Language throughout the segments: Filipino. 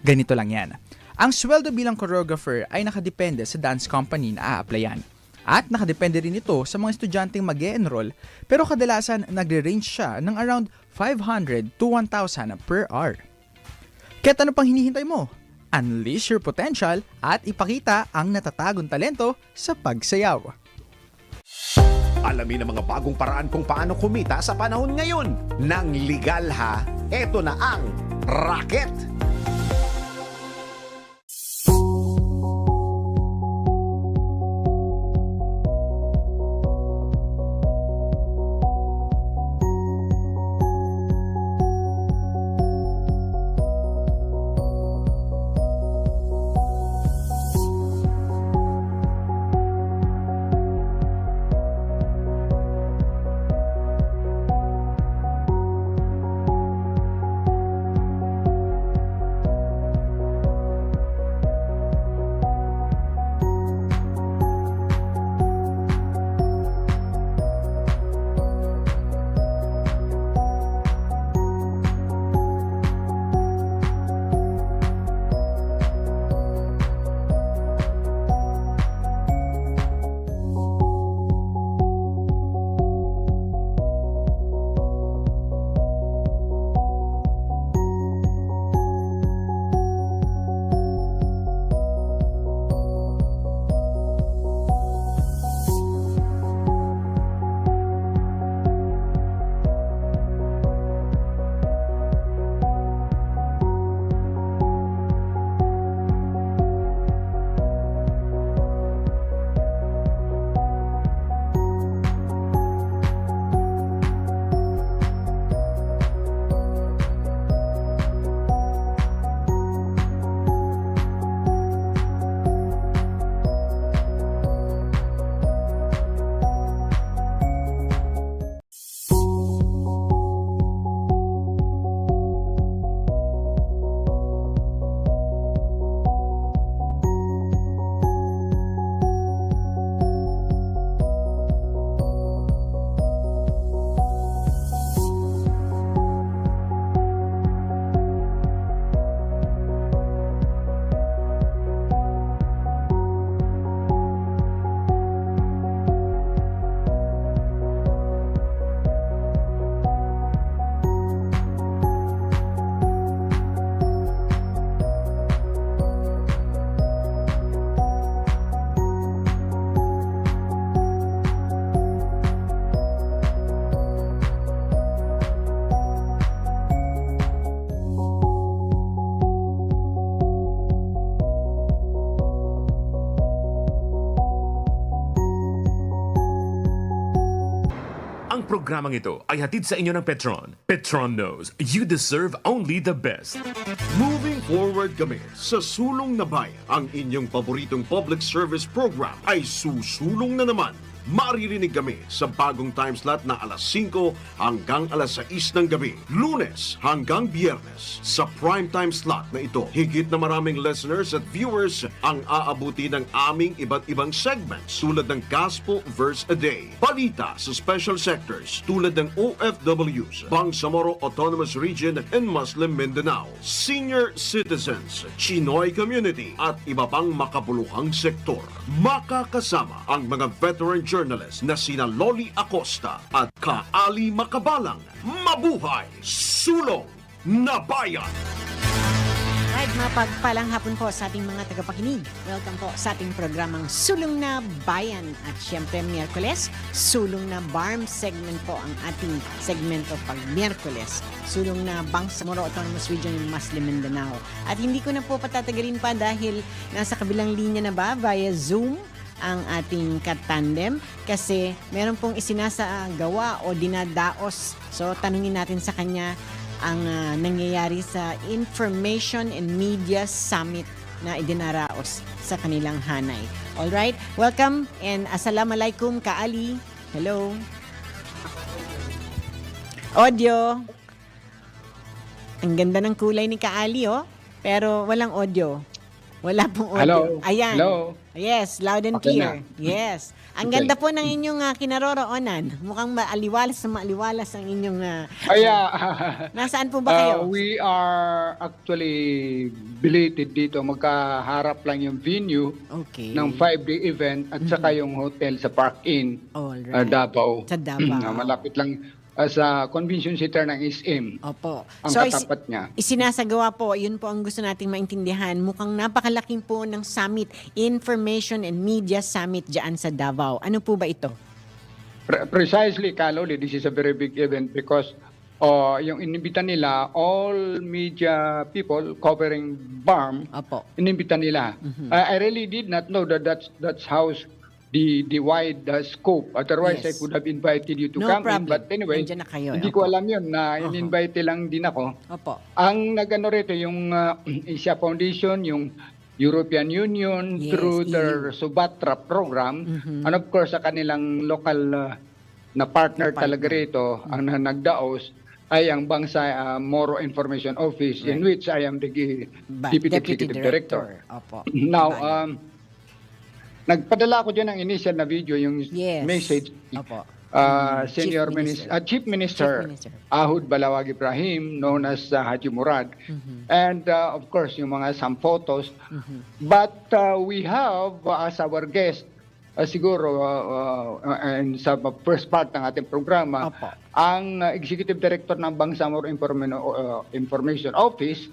Ganito lang yan. Ang sweldo bilang choreographer ay nakadepende sa dance company na a-applyan. At nakadepende rin ito sa mga estudyanteng mag-e-enroll, pero kadalasan nagre-range siya ng around 500 to 1,000 per hour. Kaya't ano pang hinihintay mo? Unleash your potential at ipakita ang natatagong talento sa pagsayaw. Alamin ang mga bagong paraan kung paano kumita sa panahon ngayon. Nang legal ha, eto na ang racket. Ang programang ito ay hatid sa inyo ng Petron. Petron knows you deserve only the best. Moving forward kami sa Sulong na Bayan. Ang inyong paboritong public service program ay susulong na naman. Maririnig kami sa bagong time slot na alas 5 hanggang alas 6 ng gabi. Lunes hanggang Biyernes. Sa prime time slot na ito, higit na maraming listeners at viewers ang aabuti ng aming iba't ibang segments tulad ng Gospel Verse a Day, balita sa special sectors tulad ng OFWs, Bangsamoro Autonomous Region and Muslim Mindanao, senior citizens, Chinoy community at iba pang makabuluhang sektor. Makakasama ang mga veteran journalist na sina Loli Acosta at Kaali Makabalang. Mabuhay! Sulong na Bayan! Right, mapagpalang hapon po sa ating mga tagapakinig. Welcome po sa ating programang Sulong na Bayan. At syempre, Miyerkules, Sulong na BARM segment po ang ating segmento pag Miyerkules. Sulong na Bangsamoro Autonomous Region in Muslim Mindanao. At hindi ko na po patatagalin pa dahil nasa kabilang linya na ba via Zoom ang ating katandem kasi meron pong isinasagawa o dinadaos. So, tanungin natin sa kanya ang nangyayari sa Information and Media Summit na idinaraos sa kanilang hanay. Alright, welcome and assalamualaikum Kaali. Hello. Audio. Ang ganda ng kulay ni Kaali, oh. Pero walang audio. Wala pong audio. Hello? Ayan. Hello? Yes, loud and Okay clear. Yes. Ang Okay. ganda po ng inyong kinaroroonan. Mukhang maaliwalas ang inyong... nasaan po ba kayo? We are actually belated dito. Magkaharap lang yung venue Okay. ng 5-day event at saka yung hotel sa Park Inn, Alright. Davao. Sa Davao. Malapit lang sa convention center ng SM. Opo. Ang katapat niya. Isinasagawa po, yun po ang gusto nating maintindihan. Mukhang napakalaking po ng summit, Information and Media Summit dyan sa Davao. Ano po ba ito? Precisely, Kaloli, this is a very big event because yung inimbitan nila, all media people covering BARM, Opo. inimbitan nila. I really did not know that that's how the wide scope. Otherwise, Yes. I could have invited you to No come in. problem. But anyway, Nandiyan na kayo. hindi Opo. ko alam yun na in-invite lang din ako. Opo. Ang nagano rito, yung Asia Foundation, yung European Union, Yes, through EU. their Subatra program, and of course, sa kanilang local na partner talaga rito, ang nagdaos, ay ang Bangsa Moro Information Office, in which I am the Deputy Executive Director. Opo. Now, Bayan. nagpadala ko dyan ng initial na video, yung Yes. message Opo. Senior Chief Minister Ahud Balawag Ibrahim, known as Haji Murad, and of course yung mga some photos. But we have as our guest siguro and sa first part ng ating programa, Opo. ang Executive Director ng Bangsamoro Information Office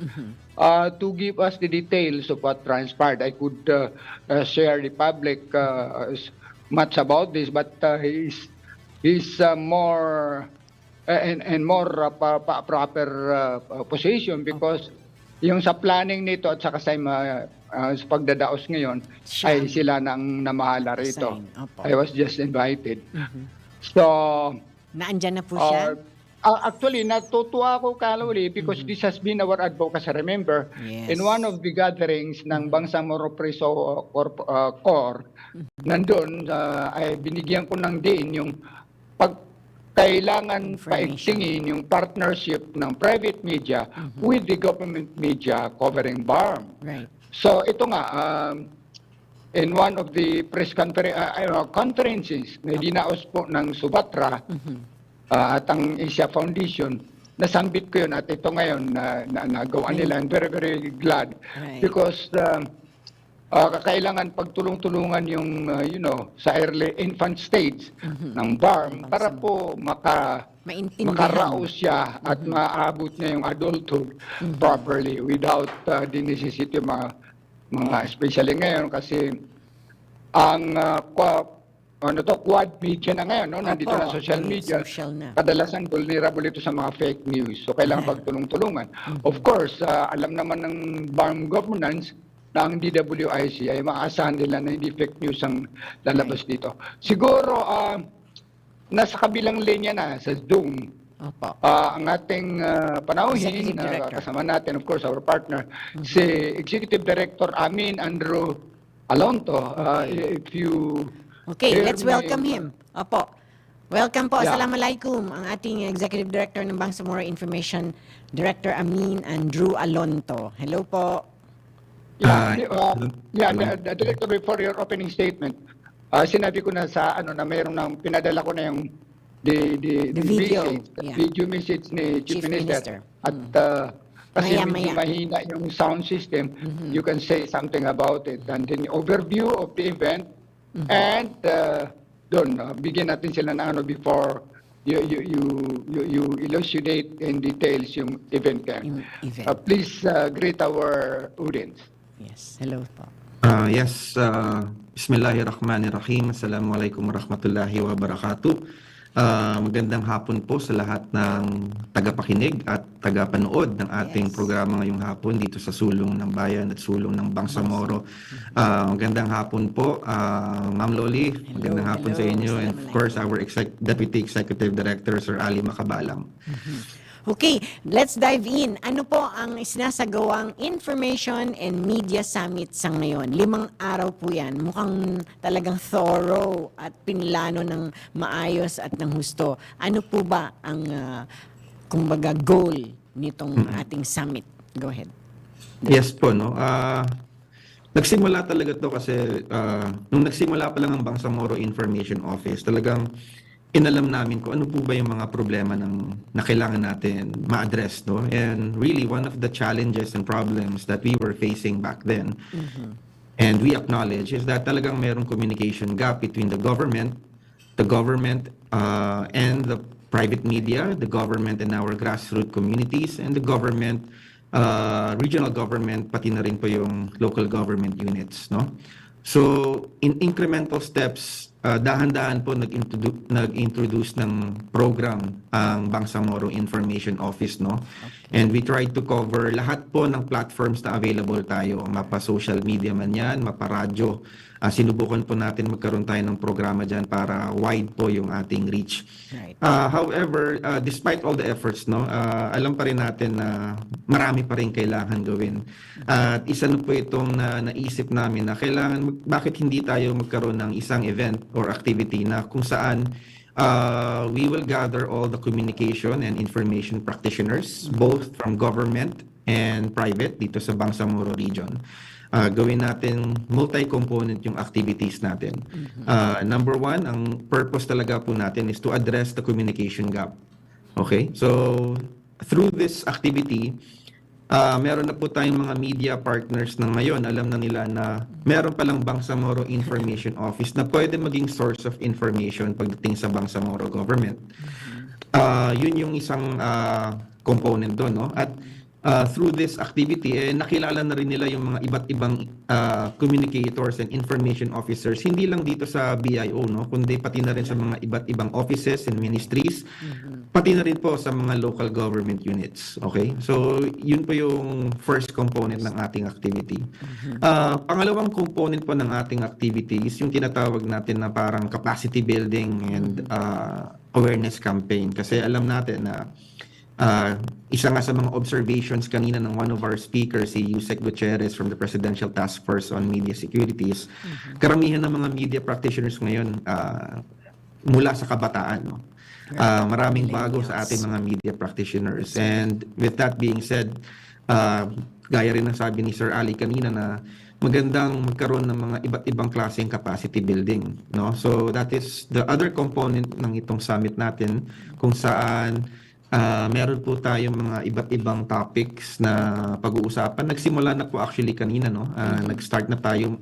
to give us the details of what transpired. I could share the public much about this, but he's more and more proper position because yung sa planning nito at saka sa pagdadaos ngayon ay sila nang namahala rito. Opo. I was just invited. So, Naandyan na po siya? actually, natutuwa ako, Kaluli, because this has been our advocacy. Remember, Yes. in one of the gatherings ng Bangsamoro Preso Corps, nandun, ay binigyan ko ng diin yung kailangan paigtingin yung partnership ng private media with the government media covering BARM. Right. So ito nga, in one of the press conferences na dinaos po ng Subatra at ang Asia Foundation, nasambit ko yun at ito ngayon na nagawa nila. I'm very, very glad because kailangan pagtulong-tulungan yung, sa early infant stage ng BARM para po makaraos siya at maabot niya yung adulthood properly without the necessity of mga especially ngayon kasi ang quad media na ngayon, no? Nandito na social media. Kadalasan vulnerable ito sa mga fake news. So kailangan pagtulong-tulungan. Of course, alam naman ng BARM governance na ang DWIC ay maasahan nila na hindi fake news ang lalabas dito. Siguro, nasa kabilang linya na sa Zoom, ang ating panauhin, kasama natin, of course, our partner, si Executive Director Amin Andrew Alonto. If you... Okay, let's welcome him. Opo. Welcome po. Assalamualaikum. Ang ating Executive Director ng Bangsamoro Information, Director Amin Andrew Alonto. Hello po. Director, before your opening statement, sinabi ko na sa na mayroon nang pinadala ko na yung the video message ni Chief Minister. At kasi medyo mahina yung sound system, you can say something about it. And then overview of the event, and doon, bigyan natin sila ng before you elucidate in details yung event ka. Please greet our audience. Yes, hello po. Yes, Bismillahirrahmanirrahim. Assalamualaikum warahmatullahi wabarakatuh. Magandang hapon po sa lahat ng tagapakinig at tagapanood ng ating programa ngayong hapon dito sa Sulong ng Bayan at Sulong ng Bangsamoro. Magandang hapon po, Ma'am Loli. Magandang hapon sa inyo. And of course, our Deputy Executive Director, Sir Ali Macabalam. Okay, let's dive in. Ano po ang sinasagawang Information and Media Summit sa ngayon? 5 araw po yan. Mukhang talagang thorough at pinlano ng maayos at ng husto. Ano po ba ang, kumbaga, goal nitong ating summit? Go ahead. Yes po, no? Nagsimula talaga to kasi nung nagsimula pa lang ang Bangsamoro Information Office, talagang inalam namin kung ano po ba yung mga problema na kailangan natin ma-address, no? And really, one of the challenges and problems that we were facing back then, and we acknowledge, is that talagang merong communication gap between the government and the private media, the government and our grassroots communities, and the government, regional government, pati na rin po yung local government units, no? So, in incremental steps, dahan-dahan po nag-introduce ng program ang Bangsamoro Information Office, no? And we tried to cover lahat po ng platforms na available tayo, mapa social media man yan, mapa radyo. Sinubukan po natin magkaroon tayo ng programa dyan para wide po yung ating reach. Right. However, despite all the efforts, no, alam pa rin natin na marami pa rin kailangan gawin. At isa na po itong naisip namin na kailangan, bakit hindi tayo magkaroon ng isang event or activity na kung saan we will gather all the communication and information practitioners, both from government and private dito sa Bangsamoro region. Gawin natin multi-component yung activities natin. Number one, ang purpose talaga po natin is to address the communication gap. Okay? So, through this activity, meron na po tayong mga media partners na ngayon, alam na nila na meron palang Bangsamoro Information Office na pwede maging source of information pagdating sa Bangsamoro government. Yun yung isang component doon, no? At through this activity, nakilala na rin nila yung mga iba't ibang communicators and information officers, hindi lang dito sa BIO, no, kundi pati na rin sa mga iba't ibang offices and ministries, pati na rin po sa mga local government units. Okay? So, yun po yung first component ng ating activity. Pangalawang component po ng ating activity is yung tinatawag natin na parang capacity building and awareness campaign. Kasi alam natin na isa nga sa mga observations kanina ng one of our speakers, si Yusek Gutierrez from the Presidential Task Force on Media Securities, karamihan ng mga media practitioners ngayon mula sa kabataan. No? Maraming bago sa ating mga media practitioners. And with that being said, gaya rin ng sabi ni Sir Ali kanina na magandang magkaroon ng mga iba't ibang klaseng capacity building. No? So that is the other component ng itong summit natin kung saan meron po tayong mga iba't ibang topics na pag-uusapan. Nagsimula na po actually kanina, no? Nag-start na tayo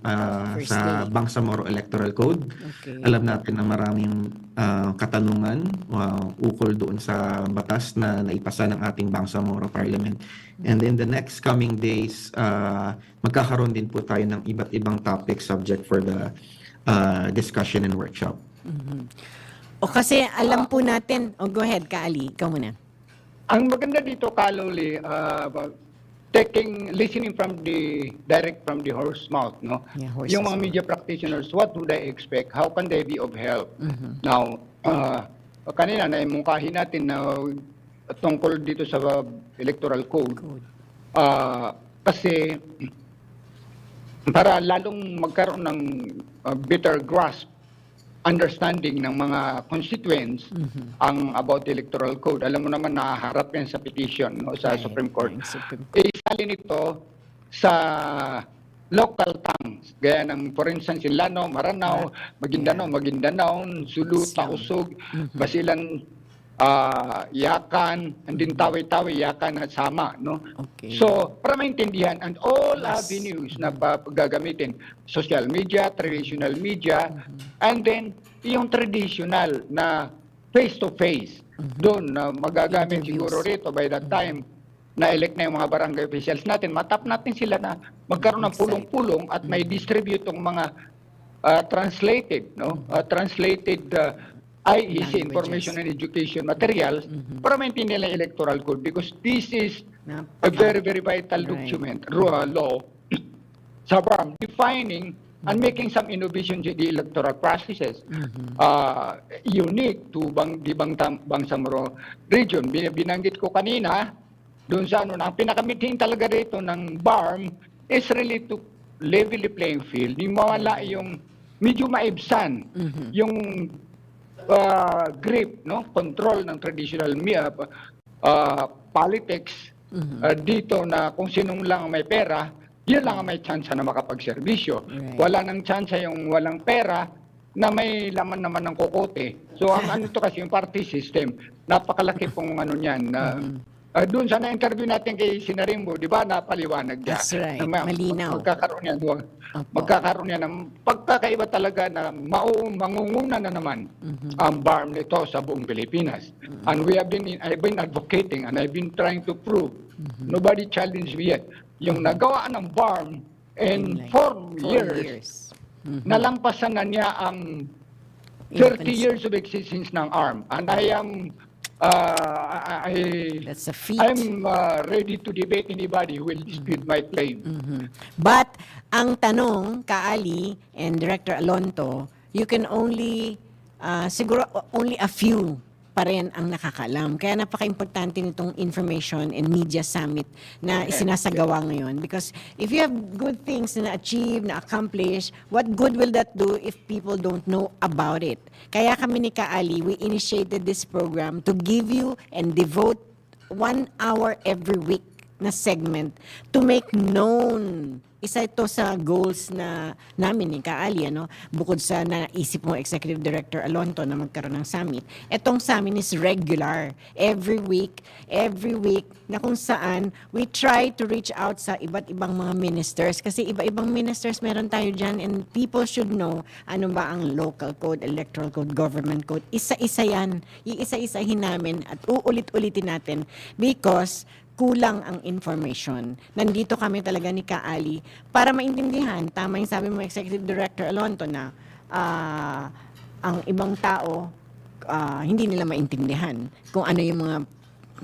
sa Bangsamoro Electoral Code. Okay. Alam natin na maraming katanungan ukol doon sa batas na naipasa ng ating Bangsamoro Parliament. And in the next coming days, magkakaroon din po tayo ng iba't ibang topic subject for the discussion and workshop. O kasi alam po natin, go ahead, Kaali, ikaw muna. Ang maganda dito, Kaluli, listening direct from the horse mouth, no? Yeah, horse's Yung mga mouth. media practitioners, what do they expect? How can they be of help? Now, kanina naimungkahi natin na tungkol dito sa electoral code. Kasi para lalong magkaroon ng better grasp understanding ng mga constituents ang about the electoral code. Alam mo naman naharap yan sa petition, no, sa Right, Supreme Court. right, Supreme Court. Isalin ito sa local tongues, gaya ng for instance Ilano, Maranao, Maguindanao, Sulu, Tausug, Basilan, Yakan, and din Tawi-Tawi, Yakan at Sama, no? Okay. So, para maintindihan, and all avenues na gagamitin, social media, traditional media, and then yung traditional na face-to-face, doon na magagamit siguro rito by that time na elect na yung mga barangay officials natin, matap natin sila na magkaroon ng pulong-pulong at may distribute yung mga translated, no? Translated IEC, Information and Education Materials, para maintindihan nila yung electoral code because this is a very, very vital document, law, sa BARM, defining and making some innovations in the electoral processes unique to Bangsamoro region. Binanggit ko kanina, doon sa ang pinakamiting talaga rito ng BARM is really to level the playing field. Yung mawala yung medyo maibsan, yung grip, no, control ng traditional politics dito na kung sinong lang may pera Yun lang ang may chance na makapagserbisyo. Right. Wala nang chance yung walang pera na may laman naman ng kokote. So ang ano to kasi yung party system, napakalaki pong ano niyan. Doon sa na-interview natin kay Sinarimbo, di ba, napaliwanag niya. That's right. Na Malinaw. Magkakaroon yan ng pagkakaiba talaga na mangunguna na naman ang BARM nito sa buong Pilipinas. And I've been advocating and I've been trying to prove, nobody challenged me yet, yung nagawa ng BARM in 4 years, nalampasan na niya ang 30 years of existence ng ARM. And I am That's a feat. I'm ready to debate anybody who will dispute my claim. But ang tanong, Kaali and Director Alonto, you can only, siguro only a few pa rin ang nakakaalam. Kaya napaka-importante nitong Information and Media Summit na isinasagawa ngayon. Because if you have good things na achieve, na accomplish, what good will that do if people don't know about it? Kaya kami ni Kaali, we initiated this program to give you and devote 1 hour every week na segment to make known. Isa ito sa goals na namin ni Kaali, ano? Bukod sa naisip mo Executive Director Alonto na magkaroon ng summit. Etong summit is regular. Every week na kung saan we try to reach out sa iba't ibang mga ministers. Kasi iba-ibang ministers meron tayo dyan and people should know ano ba ang local code, electoral code, government code. Isa-isa yan. Iisa-isahin namin at uulit-ulitin natin because kulang ang information. Nandito kami talaga ni Kaali para maintindihan. Tama yung sabi mo, Executive Director Alonto, na ang ibang tao hindi nila maintindihan kung ano yung mga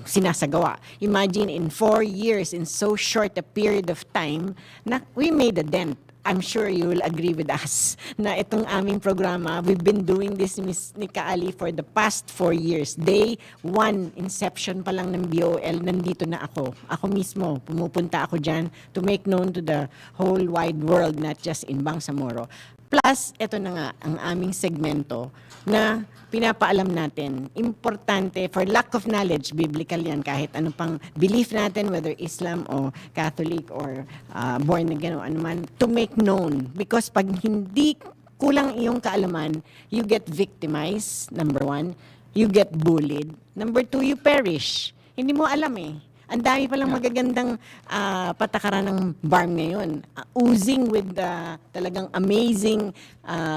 sinasagawa. Imagine in 4 years, in so short a period of time, na we made a dent. I'm sure you will agree with us na itong aming programa, we've been doing this ni Kaali for the past 4 years. Day 1, inception pa lang ng BOL, nandito na ako. Ako mismo, pumupunta ako dyan to make known to the whole wide world, not just in Bangsamoro. Plus, ito na nga ang aming segmento na pinapaalam natin. Importante, for lack of knowledge, biblical yan, kahit ano pang belief natin, whether Islam o Catholic or born again o ano man, to make known. Because pag hindi kulang iyong kaalaman, you get victimized, number 1. You get bullied. Number 2, you perish. Hindi mo alam eh. Ang dami palang magagandang patakaran ng BARM ngayon. Oozing with talagang amazing,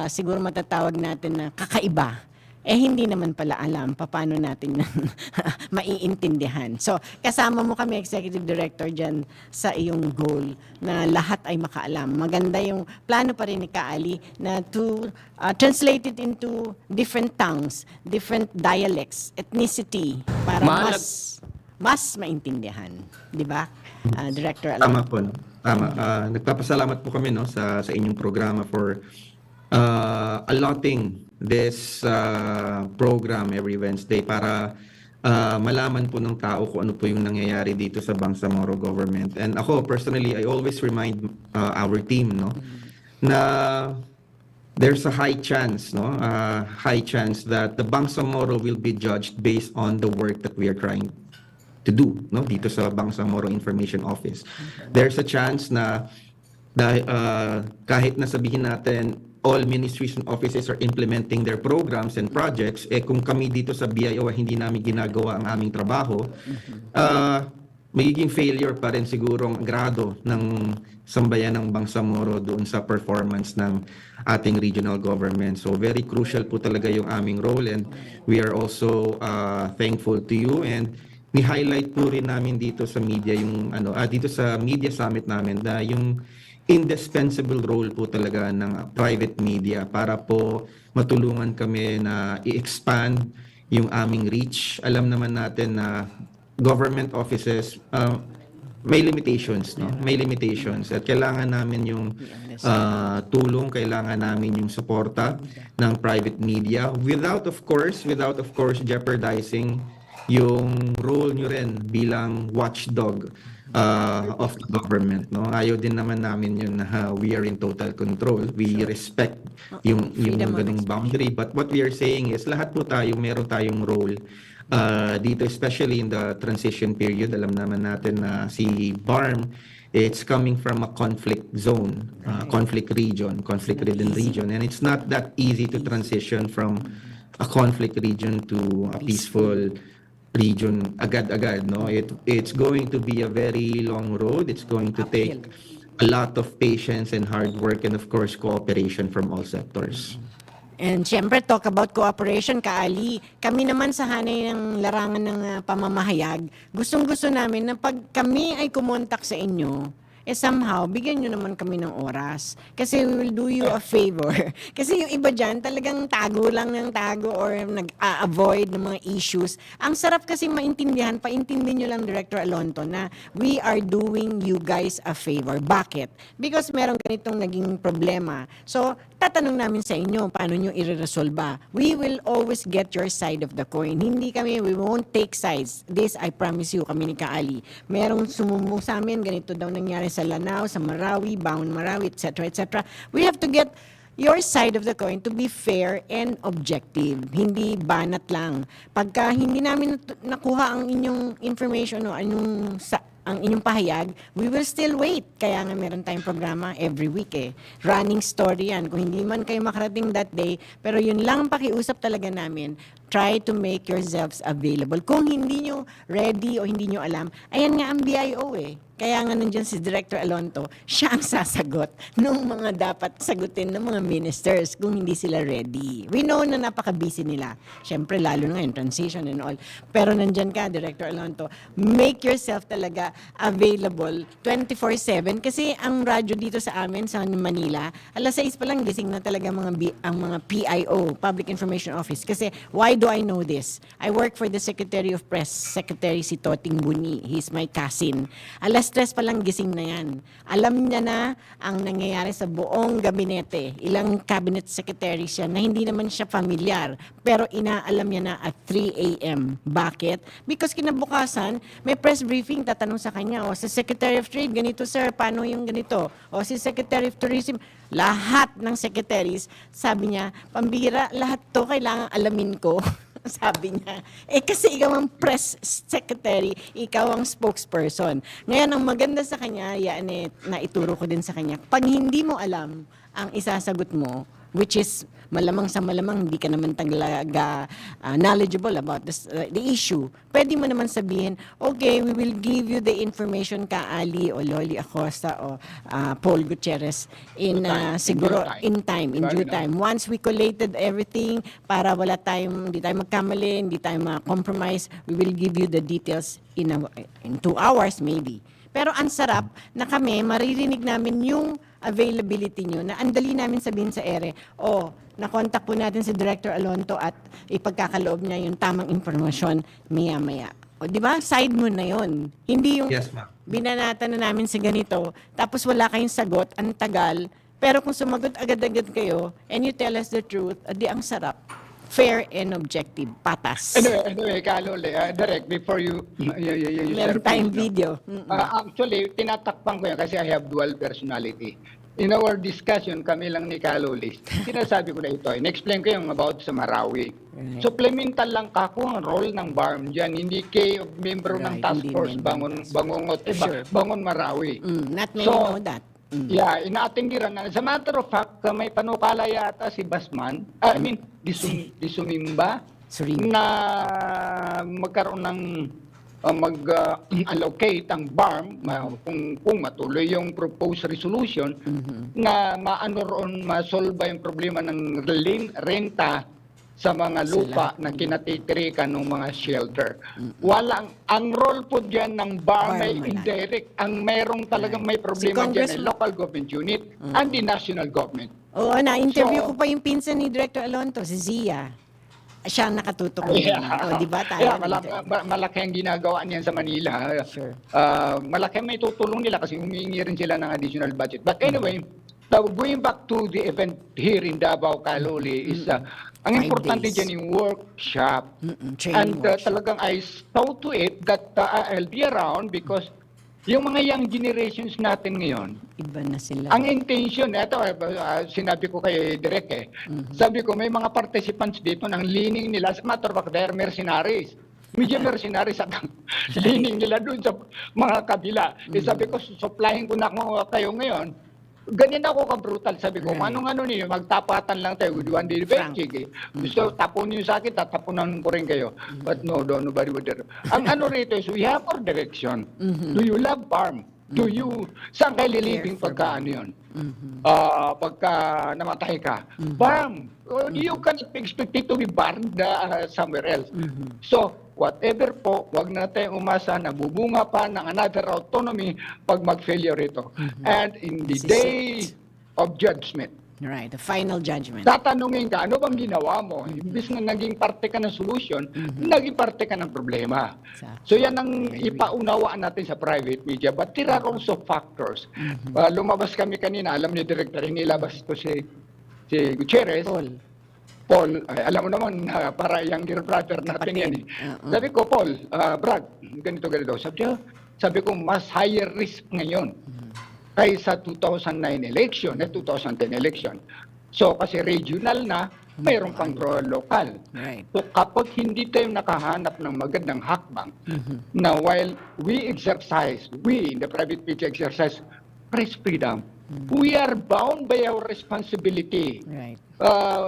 siguro matatawag natin na kakaiba. Hindi naman pala alam paano natin maiintindihan. So, kasama mo kami, Executive Director, dyan sa iyong goal na lahat ay makaalam. Maganda yung plano pa rin ni Kaali na to translate it into different tongues, different dialects, ethnicity, para mas maintindihan, di ba? Director Alan. Tama po. No? Tama. Nagpapasalamat po kami sa inyong programa for allotting this program every Wednesday para malaman po ng tao kung ano po yung nangyayari dito sa Bangsamoro government. And ako personally, I always remind our team na there's a high chance that the Bangsamoro will be judged based on the work that we are trying to do dito sa Bangsamoro Information Office. There's a chance na kahit nasabihin natin all ministries and offices are implementing their programs and projects, kung kami dito sa BIO hindi namin ginagawa ang aming trabaho, magiging failure pa rin siguro ang grado ng sambayan ng Bangsamoro doon sa performance ng ating regional government. So very crucial po talaga yung aming role, and we are also thankful to you, and ni-highlight po rin namin dito sa media yung dito sa media summit namin na yung indispensable role po talaga ng private media para po matulungan kami na i-expand yung aming reach. Alam naman natin na government offices may limitations, May limitations at kailangan namin yung tulong, kailangan namin yung suporta ng private media without of course jeopardizing yung role nyo rin bilang watchdog of the government, Ayaw din naman namin yun na we are in total control. We respect yung ganung boundary, but what we are saying is lahat po tayo meron tayong role dito, especially in the transition period. Alam naman natin na si BARM it's coming from a conflict zone, conflict ridden region, and it's not that easy to transition from a conflict region to a peaceful region agad-agad, no? It's going to be a very long road. It's going to take a lot of patience and hard work, and of course cooperation from all sectors. And syempre, talk about cooperation, Kaali. Kami naman sa hanay ng larangan ng pamamahayag, gustong-gusto namin na pag kami ay kumontak sa inyo, somehow, bigyan nyo naman kami ng oras. Kasi we will do you a favor. Kasi yung iba dyan, talagang tago lang ng tago or nag-avoid ng mga issues. Ang sarap kasi maintindihan, paintindi nyo lang, Director Alonto, na we are doing you guys a favor. Bakit? Because meron ganitong naging problema. So, tatanong namin sa inyo, paano nyo i-resolve? We will always get your side of the coin. Hindi kami, we won't take sides. This, I promise you, kami ni Kaali. Merong sumumo sa amin, ganito daw nangyari sa Lanao, sa Marawi, Baon Marawi, etc., etc. We have to get your side of the coin to be fair and objective. Hindi banat lang. Pagka hindi namin nakuha ang inyong information o ang inyong pahayag, we will still wait. Kaya nga meron tayong programa every week Running story yan. Kung hindi man kayo makarating that day, pero yun lang ang pakiusap talaga namin, try to make yourselves available. Kung hindi nyo ready o hindi nyo alam, ayan nga ang BIO Kaya nga nandiyan si Director Alonto, siya ang sasagot ng mga dapat sagutin ng mga ministers kung hindi sila ready. We know na napaka-busy nila. Siyempre, lalo na yung transition and all. Pero nandiyan ka, Director Alonto, make yourself talaga available 24/7 kasi ang radyo dito sa amin sa Manila, alas 6 pa lang gising na talaga ang mga PIO, Public Information Office. Kasi why do I know this? I work for the Secretary of Press, Secretary si Toting Buni. He's my cousin. Alas 3 pa lang gising na yan. Alam niya na ang nangyayari sa buong gabinete. Ilang cabinet secretaries siya na hindi naman siya familiar. Pero inaalam niya na at 3 a.m. Bakit? Because kinabukasan, may press briefing, tatanong sa kanya, si Secretary of Trade, ganito sir, paano yung ganito? O si Secretary of Tourism, lahat ng secretaries, sabi niya, pambira, lahat to kailangan alamin ko. Sabi niya, kasi ikaw ang press secretary, ikaw ang spokesperson. Ngayon, ang maganda sa kanya, na ituro ko din sa kanya, pag hindi mo alam ang isasagot mo, which is malamang sa malamang hindi ka naman talaga knowledgeable about the issue, pwede mo naman sabihin, okay, we will give you the information Ali o Loli Acosta o Paul Gutierrez in due time. Once we collated everything para hindi tayo magkamali, hindi tayo ma-compromise, we will give you the details in 2 hours maybe. Pero ang sarap na kami, maririnig namin yung availability nyo na andali namin sabihin sa ere, nakontak po natin si Director Alonto at ipagkakaloob niya yung tamang informasyon maya-maya. Di ba? Side mo na yon. Hindi yung Yes, ma'am. binanata na namin sa ganito, tapos wala kayong sagot, ang tagal. Pero kung sumagot agad-agad kayo, and you tell us the truth, di ang sarap. Fair and objective. Patas. Anyway, Kalole, Direk, before you Meron tayong video. Actually, tinatakpan ko yan kasi I have dual personality. In our discussion, kami lang ni Kalole, sinasabi ko na ito. In-explain ko yung about sa Marawi. Right. Supplemental lang kako ang role ng BARM dyan. Hindi kayo membro ng task hindi force, member. Bangon Marawi. Not many know that. Yeah, inaatindiran na. As a matter of fact, may panukala yata si Basman, Disumimba, na magkaroon ng mag-allocate ang BARM kung matuloy yung proposed resolution na masolve yung problema ng renta sa mga lupa na kinatitirikan ng mga shelter. Ang role po dyan ng BARM ay indirect. Ang merong talagang may problema dyan ay local government unit and the national government. Oo, na-interview ko pa yung pinsan ni Director Alonto, si Zia. Siya ang nakatutok. Di ba tayo? Malaki ang ginagawa niyan sa Manila. Sure. Malaki may tutulong nila kasi humingi rin sila ng additional budget. But anyway, going back to the event here in Davao, Kaluli, is ang importante dyan yung workshop. And talagang I saw to it that I'll be around because yung mga young generations natin ngayon, iba na sila. ang intention, ito sinabi ko kay Direk sabi ko may mga participants dito ng leaning nila, as a matter of fact, they're mercenaries. Media mercenaries at lining nila doon sa mga kabila. Sabi ko, supplyin ko na kayo ngayon. Ganyan ako ka-brutal. Sabi ko, anong niyo, magtapatan lang tayo. Good one day, sige. Gusto, tapunin niyo sa akin, tatapunan ko rin kayo. But no, nobody would do. Ang rito is, we have our direction. Do you love farm? Do you, saan kayo lilibing pagka yun? Pagka namatay ka? Bam! You can expect it to be burned somewhere else. So, whatever po, wag na tayong umasa na bubunga pa ng another autonomy pag mag-failure ito. And in the day of judgment, Right, the final judgment. tatanungin ka, ano bang ginawa mo? Imbis na naging parte ka ng solution, naging parte ka ng problema. So yan ang ipaunawaan natin sa private media. But there are also factors. Lumabas kami kanina, alam ni Director, inilabas ito si Gutierrez. Paul, alam mo naman, para younger brother natin yan eh. Sabi ko, Paul, Brad, ganito. Sabi ko, mas higher risk ngayon kaysa 2009 election, 2010 election. So, kasi regional na, mayroon pang local. Right. So, kapag hindi tayo nakahanap ng magandang hakbang, na while we in the private media exercise press freedom, we are bound by our responsibility. Right.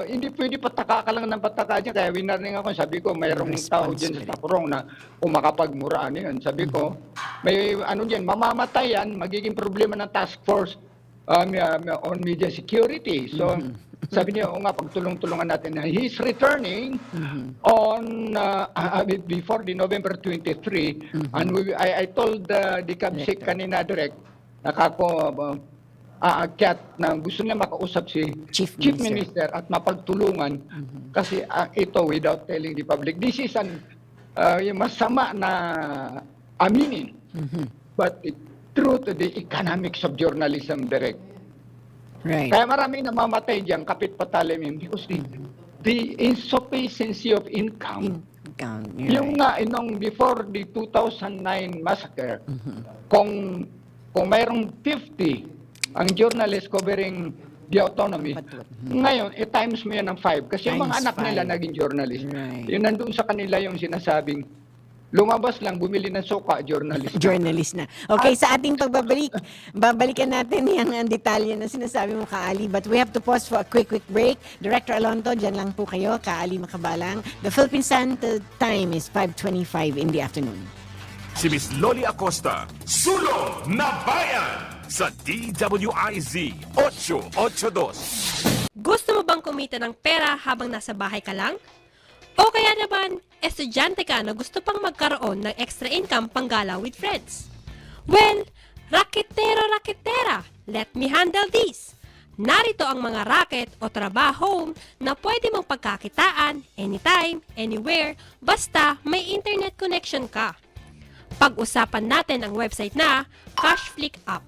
Hindi pwede pataka ka lang ng pataka dyan. Kaya winarning ako. Sabi ko, mayroong tao dyan sa Taporong na kung makapagmuraan yun. Sabi ko, may dyan, mamamatay yan, magiging problema ng task force on media security. So, sabi niya, pagtulong-tulungan natin na he's returning on before the November 23. And I told the Kabsik kanina direct, aakyat na gusto niya makausap si Chief Minister at mapagtulungan kasi ito without telling the public. This is yung masama na aminin. But true to the economics of journalism, direct. Right. Kaya maraming namamatay diyan kapit patalim yun because the insufficiency of income. Yung before the 2009 massacre, kung mayroong 50 ang journalist covering the autonomy, ngayon, times mo yan ng 5 kasi yung mga anak nila naging journalist. Right. Yun nandun sa kanila yung sinasabing lumabas lang, bumili ng soka, journalist. Journalist na. Okay, sa ating pagbabalik, babalikan natin yung detalye na sinasabi mo, Kaali. But we have to pause for a quick break. Director Alonto, dyan lang po kayo. Kaali Makabalang. The Philippine Standard Time is 5:25 in the afternoon. Si Miss Loli Acosta, Sulong na Bayan sa DWIZ 882. Gusto mo bang kumita ng pera habang nasa bahay ka lang? O kaya naman, estudyante ka na gusto pang magkaroon ng extra income panggala with friends? Well, raketera, let me handle this! Narito ang mga racket o trabaho na pwede mong pagkakitaan anytime, anywhere, basta may internet connection ka. Pag-usapan natin ang website na Cashflick App.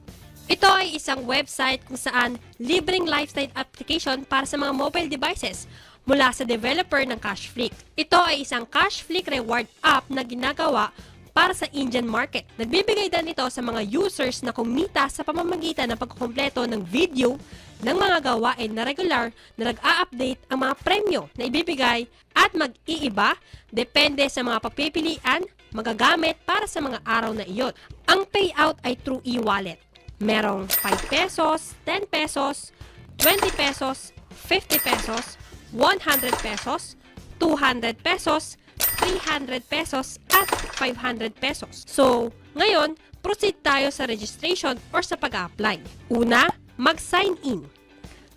Ito ay isang website kung saan libreng lifestyle application para sa mga mobile devices mula sa developer ng Cashflick. Ito ay isang Cashflick reward app na ginagawa para sa Indian market. Nagbibigay din ito sa mga users na kumita sa pamamagitan ng pagkukumpleto ng video ng mga gawain na regular na nag-a-update ang mga premyo na ibibigay at mag-iiba depende sa mga pagpipilian magagamit para sa mga araw na iyon. Ang payout ay through e-wallet. Merong 5 pesos, 10 pesos, 20 pesos, 50 pesos, 100 pesos, 200 pesos, 300 pesos, at 500 pesos. So, ngayon, proceed tayo sa registration or sa pag-apply. Una, mag-sign in.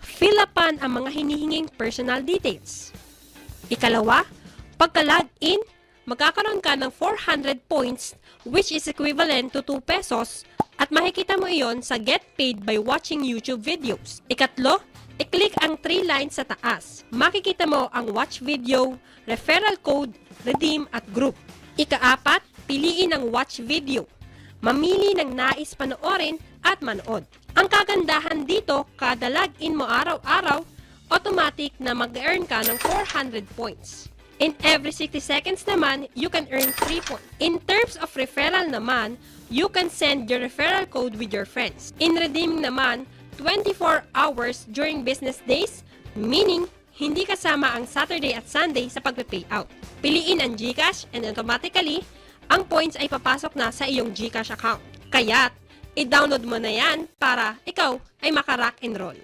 Fill upan ang mga hinihinging personal details. Ikalawa, pagka-log in, magkakaroon ka ng 400 points which is equivalent to 2 pesos at makikita mo iyon sa Get Paid by watching YouTube videos. Ikatlo, i-click ang 3 lines sa taas. Makikita mo ang watch video, referral code, redeem at group. Ikaapat, piliin ang watch video. Mamili ng nais panoorin at manood. Ang kagandahan dito, kada login mo araw-araw, automatic na mag-earn ka ng 400 points. In every 60 seconds naman, you can earn 3 points. In terms of referral naman, you can send your referral code with your friends. In redeeming naman, 24 hours during business days, meaning hindi kasama ang Saturday at Sunday sa pagpe-payout. Piliin ang GCash and automatically, ang points ay papasok na sa iyong GCash account. Kaya't, i-download mo na yan para ikaw ay maka-rock and roll.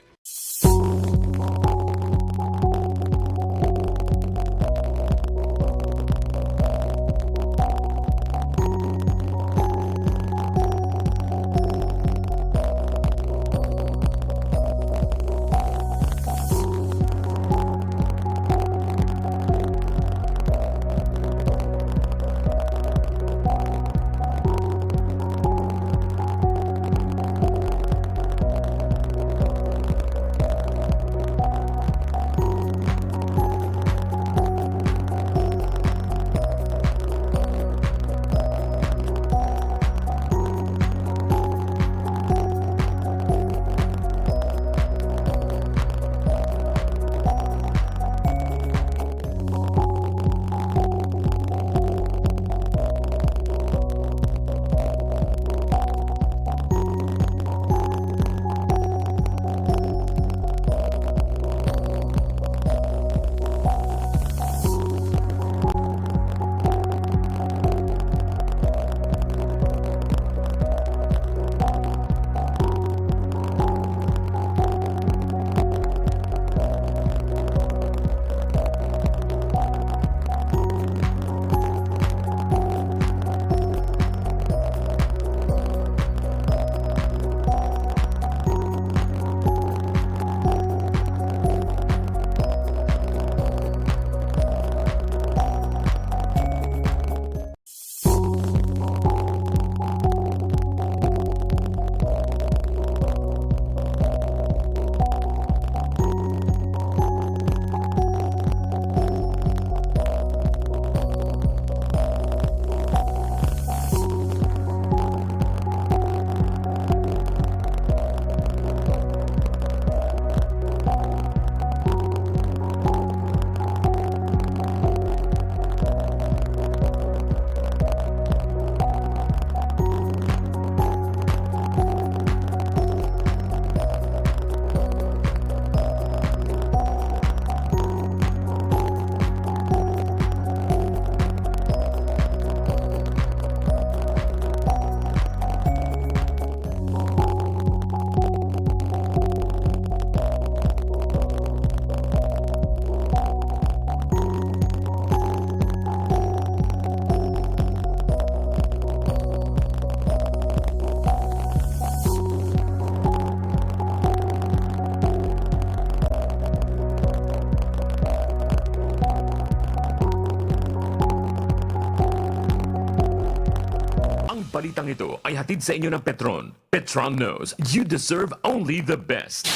Balitang ito ay hatid sa inyo ng Petron. Petron knows you deserve only the best.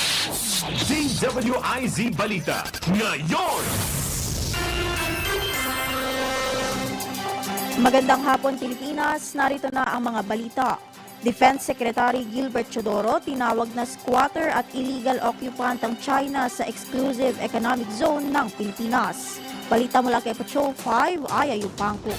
DWIZ Balita ngayon! Magandang hapon Pilipinas, narito na ang mga balita. Defense Secretary Gilbert Chodoro tinawag na squatter at illegal occupant ang China sa exclusive economic zone ng Pilipinas. Balita mula kay Patrol 5, Aya Yupangko.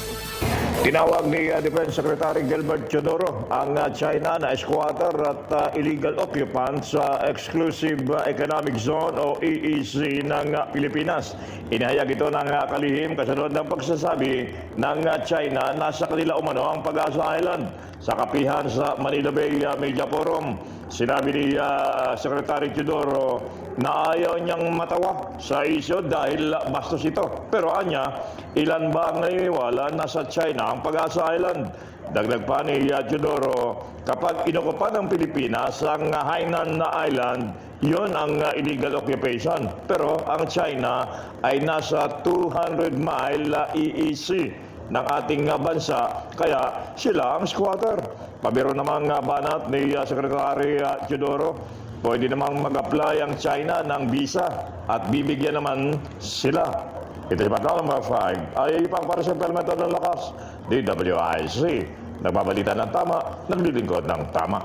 Tinawag ni Defense Secretary Gilbert Chodoro ang China na squatter at illegal occupant sa Exclusive Economic Zone o EEZ ng Pilipinas. Inahayag ito ng kalihim kasunod ng pagsasabi ng China na sa kanila umano ang Pag-asa Island sa kapihan sa Manila Bay Media Forum. Sinabi ni Secretary Chodoro na ayaw niyang matawa sa isyo dahil bastos ito. Pero anya, ilan ba ang naniniwala na sa China ang Pag-asa Island? Dagdag pa ni Chodoro, kapag inukupan ng Pilipinas ang Hainan na island, yon ang illegal occupation. Pero ang China ay nasa 200-mile EEZ ng ating bansa, kaya sila ang squatter. Pabiro namang banat ni Secretary Chodoro, pwede namang mag-apply ang China ng visa at bibigyan naman sila. Ito yung Patrol number 5 ay ipang para sa permito ng Lakas, DWIZ. Nagbabalita ng Tama, Naglilingkod ng Tama.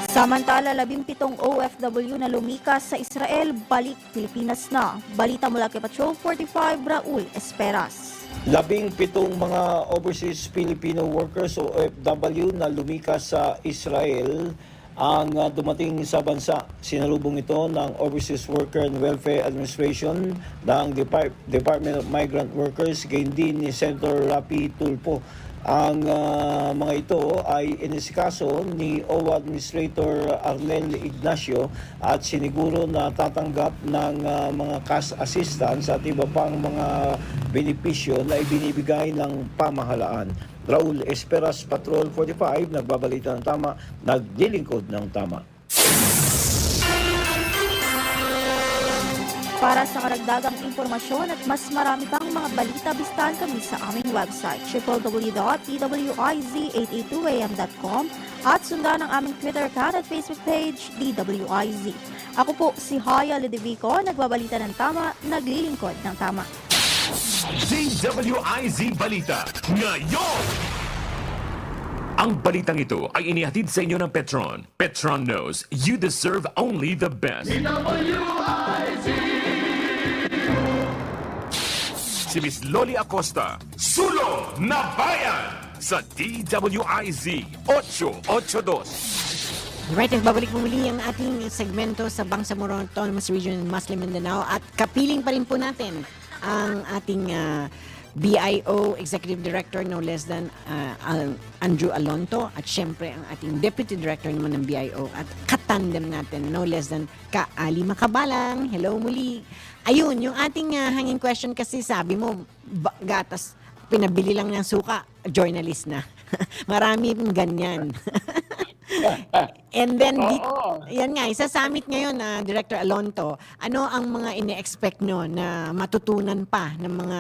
Samantala, 17 OFW na lumikas sa Israel, balik Pilipinas na. Balita mula kay Patrol 45, Raul Esperas. 17 mga overseas Filipino workers o OFW na lumikas sa Israel ang dumating sa bansa. Sinalubong ito ng Overseas Worker and Welfare Administration ng Department of Migrant Workers, gayon din ni Senator Rapi Tulfo. Ang mga ito ay inisikaso ni OWA Administrator Arnel Ignacio at siniguro na tatanggap ng mga cash assistance at iba pang mga benepisyo na ibinibigay ng pamahalaan. Raul Esperas, Patrol 45, Nagbabalita ng Tama, Naglilingkod ng Tama. Para sa karagdagang impormasyon at mas marami pang mga balita, bisitahin kami sa aming website www.dwiz882am.com at sundan ang aming Twitter account at Facebook page DWIZ. Ako po si Haya Ludovico, Nagbabalita ng Tama, Naglilingkod ng Tama. DWIZ Balita ngayon! Ang balitang ito ay inihatid sa inyo ng Petron. Petron knows you deserve only the best. Si Miss Loli Acosta, Sulo na Bayan sa DWIZ 882. Right, nagbabalik muli ang ating segmento sa Bangsamoro Autonomous Region Muslim Mindanao at kapiling pa rin po natin ang ating BIO Executive Director no less than Andrew Alonto at syempre ang ating Deputy Director naman ng BIO at katandem natin no less than Ka Ali Makabalang. Hello muli. Ayun, yung ating hanging question kasi sabi mo gatas pinabili lang ng suka, journalist na. Marami ganyan. And then, yan nga, sa summit ngayon, Director Alonto, ano ang mga ine-expect nyo na matutunan pa ng mga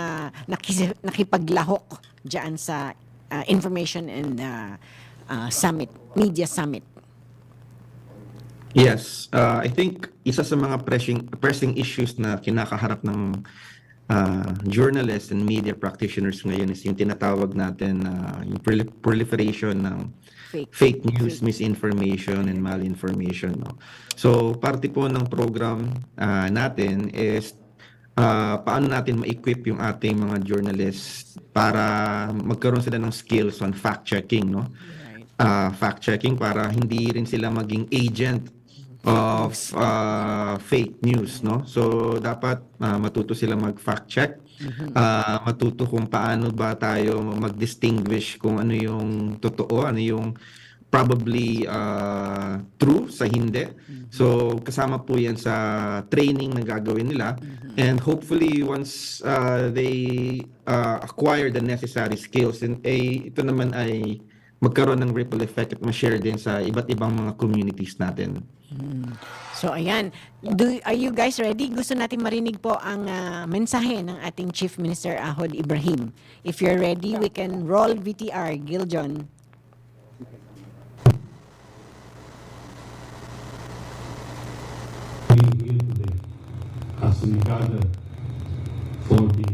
nakipaglahok dyan sa Information and Summit, Media Summit? Yes, I think isa sa mga pressing issues na kinakaharap ng journalists and media practitioners ngayon is yung tinatawag natin yung proliferation ng fake news, misinformation, and malinformation. No? So, parte po ng program natin is paano natin ma-equip yung ating mga journalists para magkaroon sila ng skills on fact-checking. No? Fact-checking para hindi rin sila maging agent of fake news, no? So dapat matuto sila mag-fact check, matuto kung paano ba tayo mag-distinguish kung ano yung totoo, ano yung probably true sa hindi. So kasama po yan sa training na gagawin nila, and hopefully once they acquire the necessary skills, and ito naman ay magkaroon ng ripple effect at ma-share din sa iba't ibang mga communities natin. So ayan, are you guys ready? Gusto natin marinig po ang mensahe ng ating Chief Minister Ahod Ibrahim. If you're ready, we can roll VTR. Giljon. Here today, as we gather for the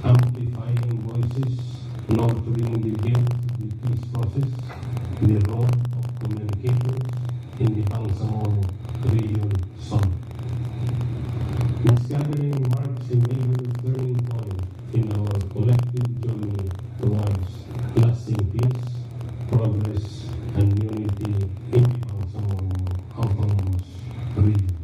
amplifying voices, nurturing the peace process, the role of communicators in the Bangsamoro Region Summit. This gathering marks a major turning point in our collective journey towards lasting peace, progress, and unity in the Bangsamoro Autonomous Region.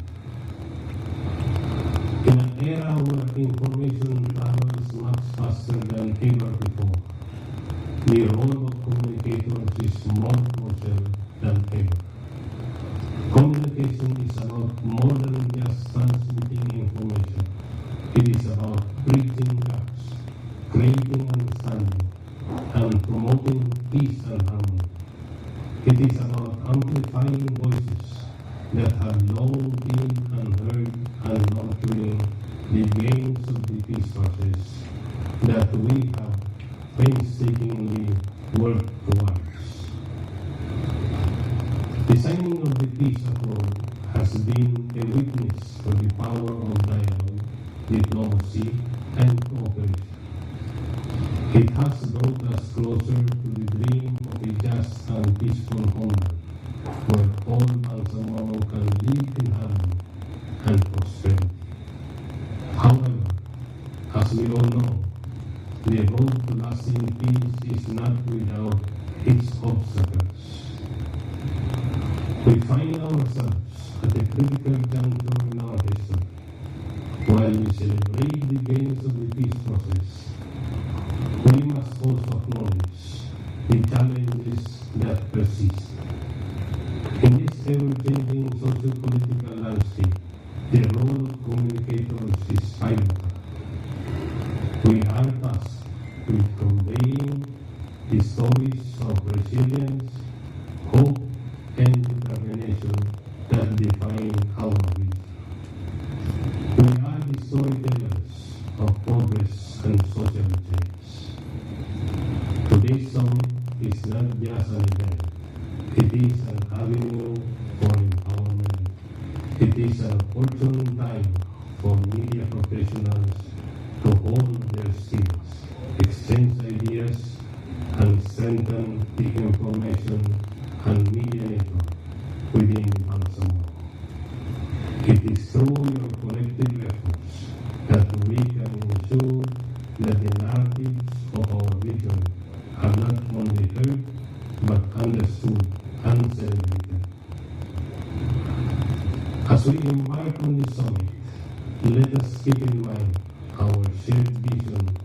In an era where information travels much faster than ever before, the role of communicators is more crucial than ever. Communication is about more than just transmitting information. It is about bridging gaps, creating understanding, and promoting peace and harmony. It is about amplifying voices that have long been unheard and nurturing the gains of the peace process that we have painstakingly worked towards. The signing of the peace accord has been a witness for the power of dialogue, diplomacy, and cooperation. It has brought us closer to the dream of a just and peaceful homeland, where all Bangsamoro can live in harmony and prosperity. However, as we all know, the road to lasting peace is not without its obstacles. We find ourselves at a critical juncture in our history. While we celebrate the gains of the peace process, we must also acknowledge the challenges that persist. In this ever-changing socio-political landscape, the role of communicators is pivotal. We are tasked with conveying the stories of resilience, hope, and determination that define our region. We are the storytellers of progress and social change. Today's summit is not just an event. It is an avenue for empowerment. It is an opportune time for media professionals to hone their skills, exchange ideas, and strengthen the information and media network within Bangsamoro. It is through your collective efforts that we can ensure that the narratives of our vision are not only heard but understood and celebrated. As we embark on this summit, let us keep in mind our shared vision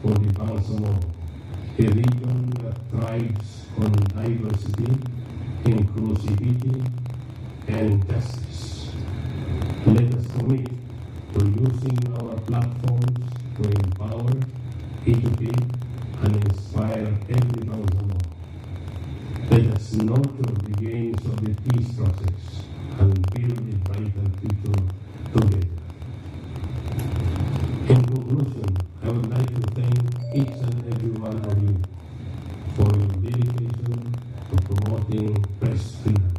for the Bangsamoro, a region that thrives on diversity, inclusivity, and justice. Let us commit to using our platforms to empower, educate, and inspire every Bangsamoro. Let us nurture the gains of the peace process and build a brighter future together. In conclusion, I would like to thank each and every one of you for your dedication to promoting press freedom.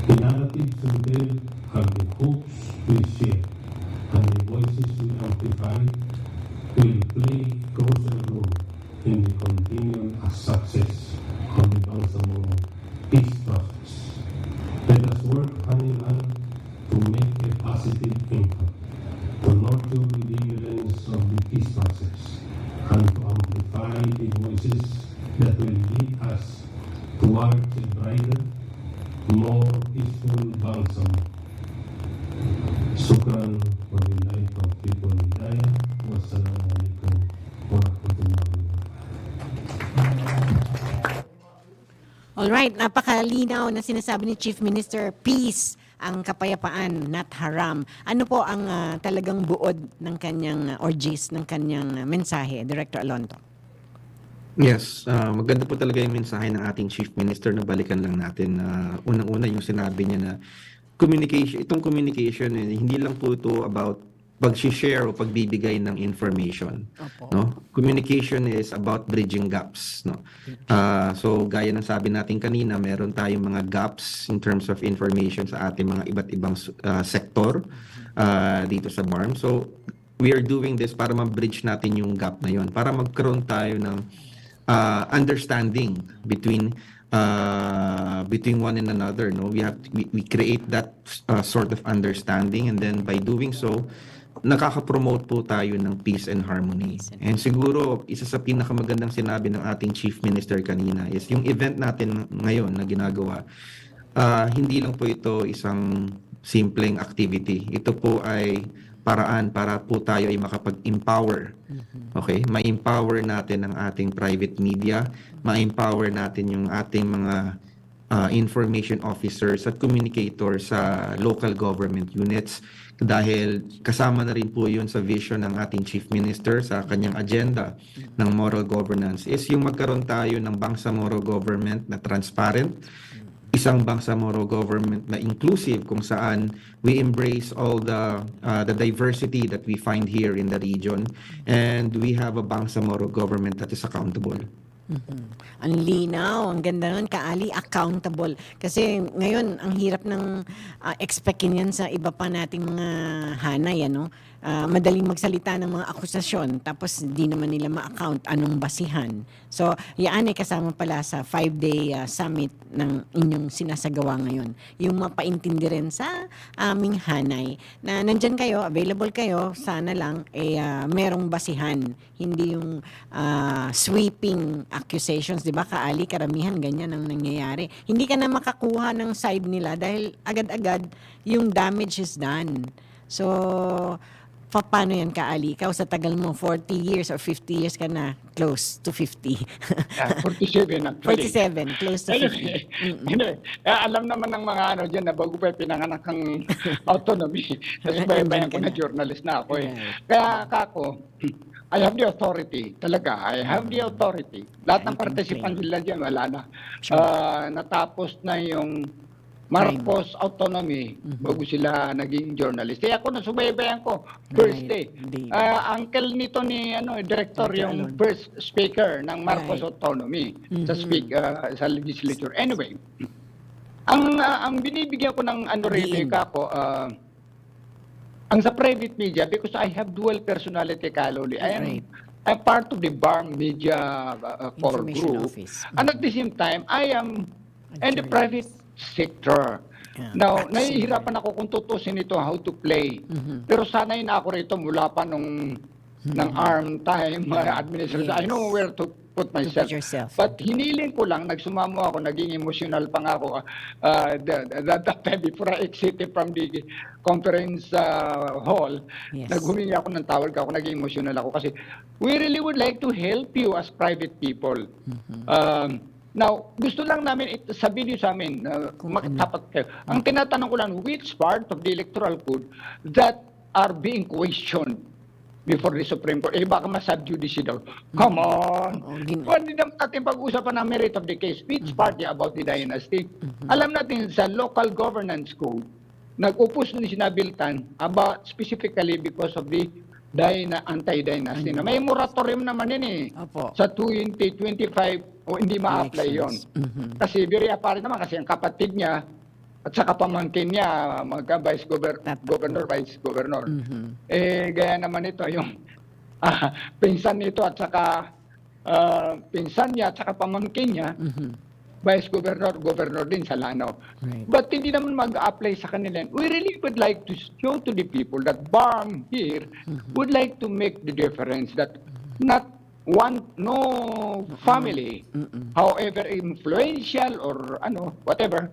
The narratives we tell are the hopes we share, and the voices we amplify will play a crucial role in the continued success of the Bangsamoro peace process. Let us work hand in hand to make a positive impact, to nurture the dividends of the peace process, and to amplify the voices that will lead us towards a brighter, more peaceful Bangsamoro. Shukran for the life of people Hidayah. Wassalamualaikum warahmatullahi wabarakatuh. Alright, napakalinaw na sinasabi ni Chief Minister, peace ang kapayapaan, not haram. Ano po ang talagang buod ng kanyang or gist ng kanyang mensahe, Director Alonto? Yes, maganda po talaga yung mensahe ng ating Chief Minister na balikan lang natin. Unang-una yung sinabi niya na itong communication, hindi lang po ito about pag-share o pagbibigay ng information. No? Communication is about bridging gaps. No? So gaya ng sabi natin kanina, meron tayong mga gaps in terms of information sa ating mga iba't ibang sektor dito sa BARM. So we are doing this para ma-bridge natin yung gap na yun, para magkaroon tayo ng understanding between one and another. No, we create that sort of understanding, and then by doing so, nakaka-promote po tayo ng peace and harmony. And siguro isa sa pinakamagandang sinabi ng ating Chief Minister kanina is yung event natin ngayon na ginagawa, hindi lang po ito isang simpleng activity. Ito po ay paraan para po tayo ay makapag-empower. Okay? Ma-empower natin ang ating private media, ma-empower natin yung ating mga information officers at communicators sa local government units, dahil kasama na rin po yun sa vision ng ating Chief Minister sa kanyang agenda ng moral governance is yung magkaroon tayo ng Bangsamoro government na transparent, isang Bangsamoro government na inclusive kung saan we embrace all the diversity that we find here in the region, and we have a Bangsamoro government that is accountable. Ang linaw, ang ganda nun, Kaali, accountable. Kasi ngayon, ang hirap ng expectin yan sa iba pa nating mga hanay, ano? madaling magsalita ng mga akusasyon tapos hindi naman nila ma-account anong basihan. So, yan ay kasama pala sa 5-day summit ng inyong sinasagawa ngayon. Yung mapaintindi rin sa aming hanay na nandyan kayo, available kayo, sana lang merong basihan. Hindi yung sweeping accusations, di ba? Kaali, karamihan ganyan ang nangyayari. Hindi ka na makakuha ng side nila dahil agad-agad yung damage is done. So, paano yan, Kaali? Ikaw sa tagal mo, 40 years or 50 years ka na, close to 50. 47 actually. 47, close to 50. Anyway, alam naman ng mga ano dyan na bago pa pinanganak ang autonomy. Tapos bayan ko na journalist na ako eh. Kaya kako, I have the authority. Talaga, I have the authority. Lahat ng participant nila dyan, wala na. Natapos na yung Marcos autonomy bago sila naging journalist. Kaya ako nasubaybayan ko first day. Uncle nito ni director yung first speaker ng Marcos autonomy sa legislature. Anyway, ang binibigyan ko ng kako ang sa private media because I have dual personality kaloli. I'm part of the BARM media core group. And at the same time, I am in the private sector. Now, nahihirapan ako kung tutusin ito how to play. Pero sanay na ako rito mula pa nung ng ARM time, administration. I know where to put myself. But hiniling ko lang, nagsumamo ako, naging emotional pa nga ako that time before I exited from the conference hall. Naghumingi ako ng tawag ako, naging emotional ako kasi we really would like to help you as private people. Now, gusto lang namin sabihin sa amin, makatapat kayo. Ang tinatanong ko lang, which part of the electoral code that are being questioned before the Supreme Court? Baka ma-subjudice daw. Come on! Pwede naman natin pag-usapan ng merit of the case. Which party about the dynasty? Alam natin sa local governance code, nag-upos ni sinabiltan about specifically because of the anti-dynasty na may moratorium naman yun eh. Sa 2025 hindi ma-apply yun. Kasi biriya pa rin naman kasi ang kapatid niya at saka pamangkin niya magka-vice governor, vice governor. Gaya naman ito yung pinsan nito at saka pinsan niya at saka pamangkin niya vice governor, governor din sa Lanao. But hindi naman mag-apply sa kanila. We really would like to show to the people that BARM here would like to make the difference that no family, however influential or whatever,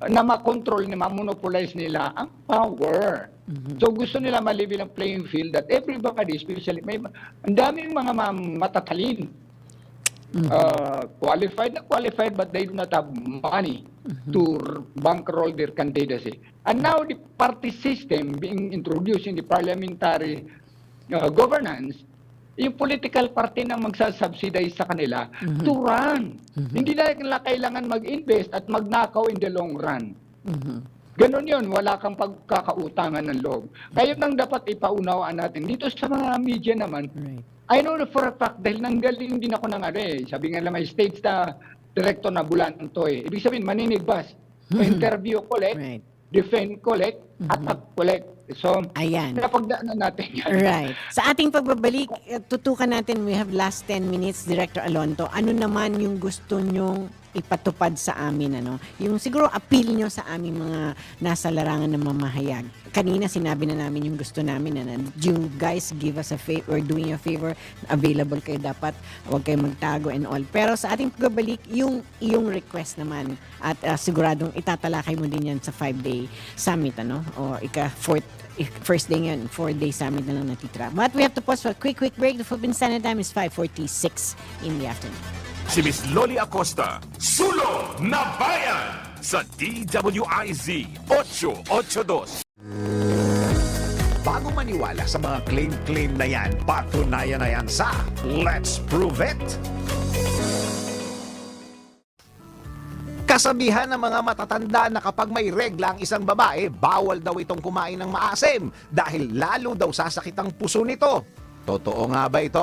na makontrol, na ma-monopolize nila ang power. So gusto nila malibig ang playing field that everybody, especially, ang daming mga matatalin, qualified but they do not have money to bankroll their candidacy. And now the party system being introduced in the parliamentary governance, yung political party na magsasubsidize sa kanila to run. Hindi na kailangan mag-invest at magnakaw in the long run. Ganon yun, wala kang pagkakautangan ng loob. Kaya nang dapat ipaunawaan natin. Dito sa mga media naman, I know for a fact, dahil nanggaling din ako ng sabi nga lang may stage na director na bulan to Ibig sabihin, maninigbas. Interview collect, defend collect, attack collect. So, napagdaanan natin yan. Sa ating pagbabalik, tutukan natin, we have last 10 minutes, Director Alonto. Ano naman yung gusto nyong ipatupad sa amin? Yung siguro appeal nyo sa aming mga nasa larangan ng mamahayag. Kanina sinabi na namin yung gusto namin na you guys give us a favor, doing a favor, available kayo dapat, huwag kayo magtago and all. Pero sa ating pagbabalik, yung request naman at siguradong itatalakay mo din yan sa 5-day summit, o first day yun, 4-day summit na lang natitira. But we have to pause for a quick break. The Philippine Standard Time is 5:46 in the afternoon. Si Miss Loli Acosta, Sulong na Bayan sa DWIZ 882. Bago maniwala sa mga claim na yan, patunayan na yan sa Let's Prove It! Kasabihan ng mga matatanda na kapag may regla ang isang babae, bawal daw itong kumain ng maasim dahil lalo daw sasakit ang puso nito. Totoo nga ba ito?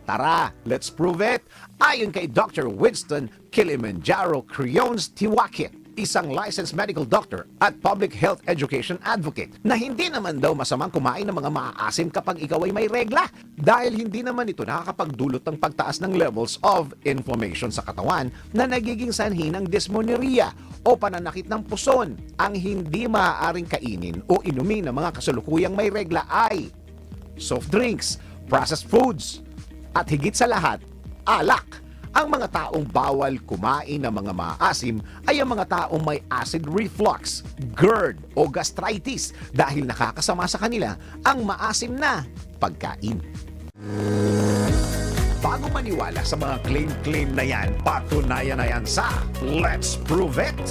Tara, let's prove it! Ayon kay Dr. Winston Kilimanjaro Criones Tiwakit, isang licensed medical doctor at public health education advocate, na hindi naman daw masamang kumain ng mga maaasim kapag ikaw ay may regla dahil hindi naman ito nakakapagdulot ng pagtaas ng levels of inflammation sa katawan na nagiging sanhi ng dysmenorrhea o pananakit ng puson. Ang hindi maaaring kainin o inumin ng mga kasalukuyang may regla ay soft drinks, processed foods, at higit sa lahat, alak. Ang mga taong bawal kumain ng mga maasim ay ang mga taong may acid reflux, GERD o gastritis dahil nakakasama sa kanila ang maasim na pagkain. Bago maniwala sa mga claim-claim na yan, patunayan na yan sa Let's Prove It!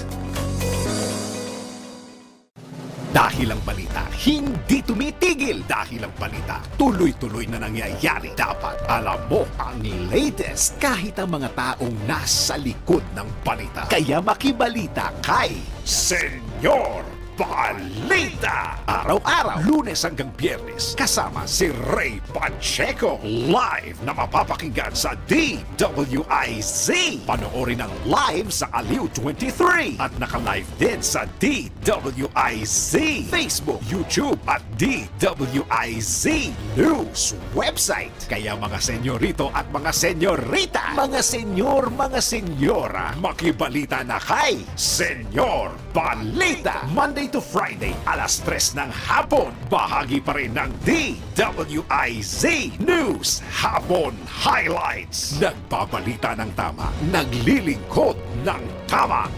Dahil ang balita hindi tumitigil, dahil ang balita tuloy-tuloy na nangyayari, dapat alam mo ang latest kahit ang mga taong nasa likod ng balita. Kaya makibalita kay Senyor Balita! Araw-araw, Lunes hanggang Biyernes, kasama si Ray Pacheco. Live na mapapakinggan sa DWIZ. Panoorin ang live sa Aliw 23 at naka-live din sa DWIZ Facebook, YouTube at DWIZ News website. Kaya mga senyorito at mga senyorita, mga senyor, mga senyora, makibalita na kay Senyor Balita. Monday to Friday, alas 3 ng hapon. Bahagi pa rin ng DWIZ News Hapon Highlights. Nagbabalita ng tama, naglilingkod ng tama.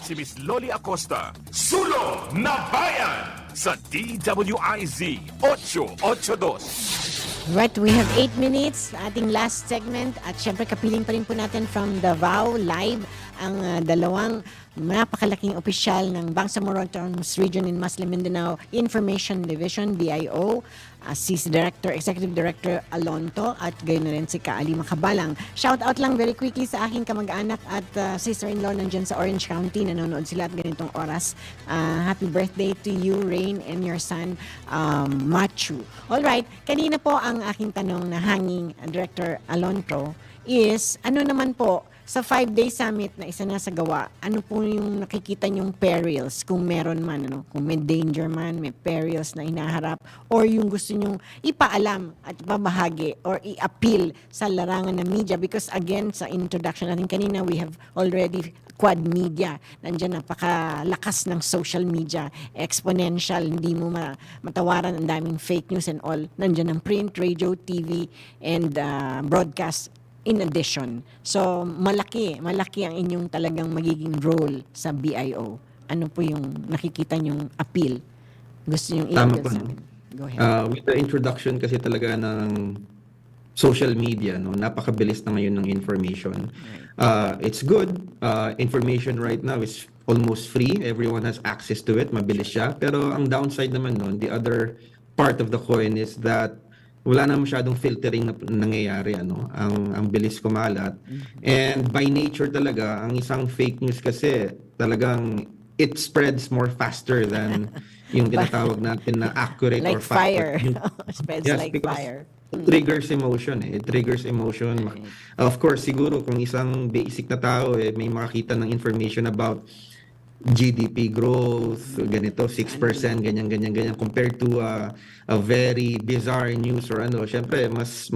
Si Miss Loli Acosta, Sulong na Bayan sa DWIZ 882. Right, we have 8 minutes, ating last segment. At syempre, kapiling pa rin po natin from Davao live ang dalawang napakalaking opisyal ng Bangsamoro Autonomous Region in Muslim Mindanao Information Division, BIO, si Executive Director Alonto at gayon na rin si Kaali Makabalang. Shout out lang very quickly sa aking kamag-anak at sister-in-law nandyan sa Orange County. Nanonood sila at ganitong oras. Happy birthday to you, Rain, and your son, Machu. Alright, kanina po ang aking tanong na hanging Director Alonto is, ano naman po, sa 5-day summit na isa na sa gawa, ano po yung nakikita nyong perils, kung meron man, kung may danger man, may perils na hinaharap, or yung gusto nyong ipaalam at ipabahagi or i-appeal sa larangan ng media? Because again, sa introduction natin kanina, we have already quad media. Nandiyan napakalakas ng social media, exponential, hindi mo matawaran, ang daming fake news and all. Nandiyan ang print, radio, TV, and broadcast in addition. So, malaki ang inyong talagang magiging role sa BIO. Ano po yung nakikita nyong appeal? Gusto nyong Tama i-appeal po, sa no? amin? Go ahead. With the introduction kasi talaga ng social media, no, napakabilis na ngayon ng information. It's good. Information right now is almost free. Everyone has access to it. Mabilis siya. Pero ang downside naman nun, the other part of the coin is that wala na masyadong filtering na nangyayari, ang bilis kumalat. And by nature talaga, ang isang fake news kasi talagang it spreads more faster than yung tinatawag natin na accurate like or factual fire. news. Spreads Yes, like because fire. it triggers emotion. It triggers emotion. Of course, siguro kung isang basic na tao may makakita ng information about GDP growth, ganito, 6%, ganyan, compared to a very bizarre news or syempre, mas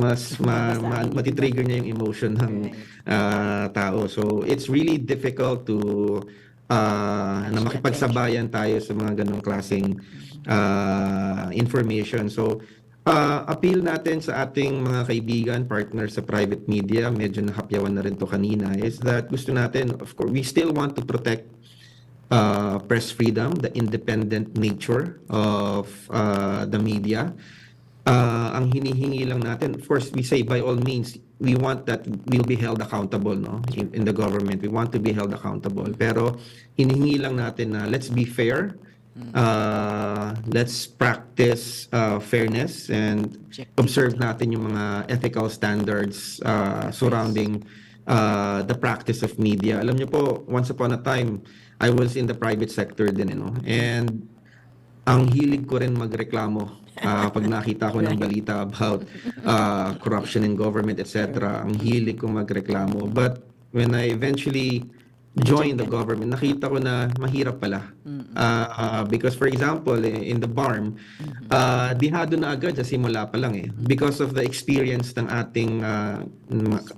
matitrigger niya yung emotion ng tao. So, it's really difficult to na makipagsabayan tayo sa mga ganong klaseng information. So, appeal natin sa ating mga kaibigan, partners sa private media, medyo nakapyawan na rin to kanina, is that gusto natin, of course, we still want to protect press freedom, the independent nature of the media. Ang hinihingi lang natin, of course, we say by all means, we want that we'll be held accountable, in the government. We want to be held accountable. Pero hinihingi lang natin na let's be fair. Let's practice fairness and observe natin yung mga ethical standards surrounding the practice of media. Alam niyo po, once upon a time, I was in the private sector din, and ang hilig ko rin magreklamo pag nakita ko ng balita about corruption in government, etc. Ang hilig ko magreklamo. But when I eventually joined the government, nakita ko na mahirap pala. Because for example, in the BARM, dihado na agad sa simula pa lang because of the experience ng ating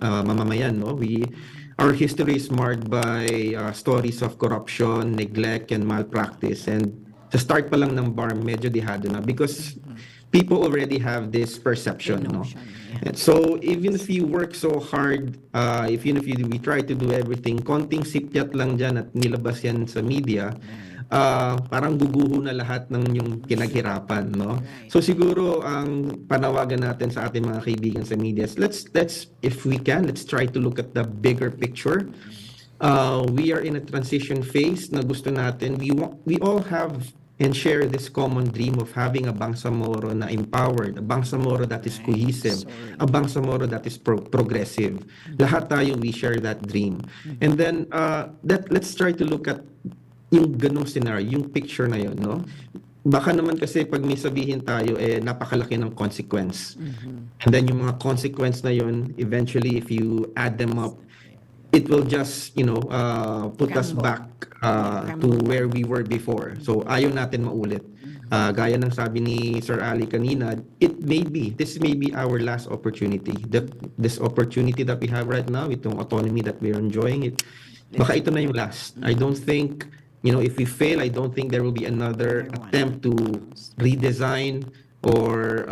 mamamayan, our history is marred by stories of corruption, neglect, and malpractice. And sa start pa lang ng BARM, medyo dihado na because people already have this perception. And so even if you work so hard, even if we try to do everything, konting sipyat lang dyan at nilabas yan sa media, parang guguho na lahat ng yung kinaghirapan, So siguro ang panawagan natin sa ating mga kaibigan sa media, let's if we can, let's try to look at the bigger picture. We are in a transition phase na gusto natin. We all have and share this common dream of having a Bangsamoro na empowered, a Bangsamoro that is cohesive, a Bangsamoro that is progressive. Lahat tayo, we share that dream. And then let's try to look at yung ganong scenario, yung picture na yun, Baka naman kasi pag may sabihin tayo, napakalaki ng consequence. And then yung mga consequence na yun, eventually if you add them up, it will just, put us back to where we were before. So ayaw natin maulit. Gaya ng sabi ni Sir Ali kanina, this may be our last opportunity. This opportunity that we have right now, itong autonomy that we're enjoying, baka ito na yung last. I don't think, if we fail, I don't think there will be another attempt to redesign or